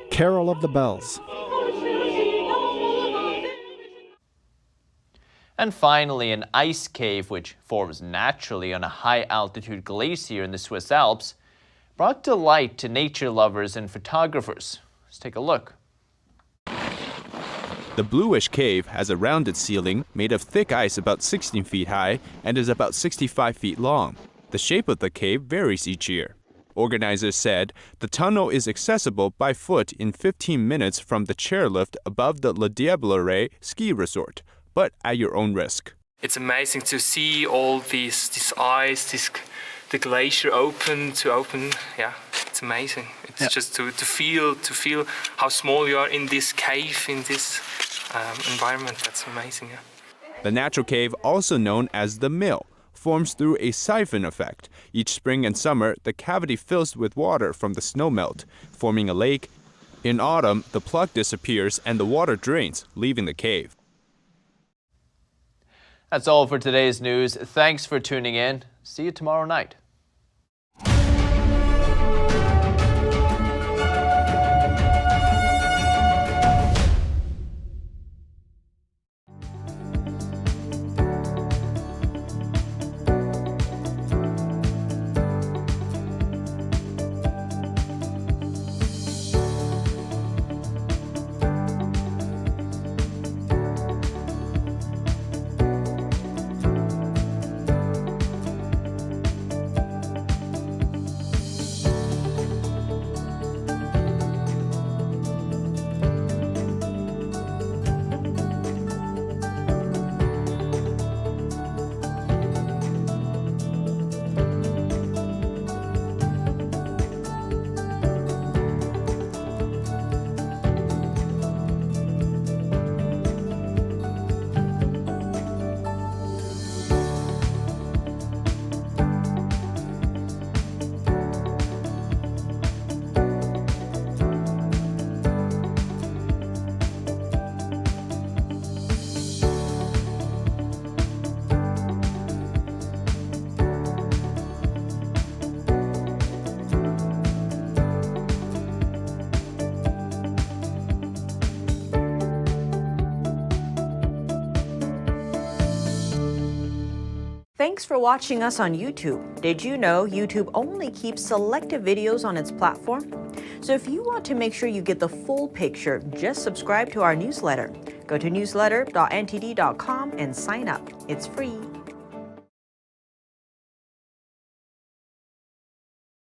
S3: Carol of the Bells.
S1: And finally, an ice cave, which forms naturally on a high-altitude glacier in the Swiss Alps, brought delight to nature lovers and photographers. Let's take a look.
S7: The bluish cave has a rounded ceiling made of thick ice about 16 feet high and is about 65 feet long. The shape of the cave varies each year. Organizers said the tunnel is accessible by foot in 15 minutes from the chairlift above the Le Diablerie ski resort, but at your own risk.
S9: It's amazing to see all this ice, the glacier open. Yeah, it's amazing. It's just to feel how small you are in this cave, in this environment. That's amazing. Yeah.
S7: The natural cave, also known as the mill, forms through a siphon effect. Each spring and summer, the cavity fills with water from the snowmelt, forming a lake. In autumn, the plug disappears and the water drains, leaving the cave.
S1: That's all for today's news. Thanks for tuning in. See you tomorrow night.
S10: Thanks for watching us on YouTube. Did you know YouTube only keeps selective videos on its platform? So if you want to make sure you get the full picture, just subscribe to our newsletter. Go to newsletter.ntd.com and sign up. It's free.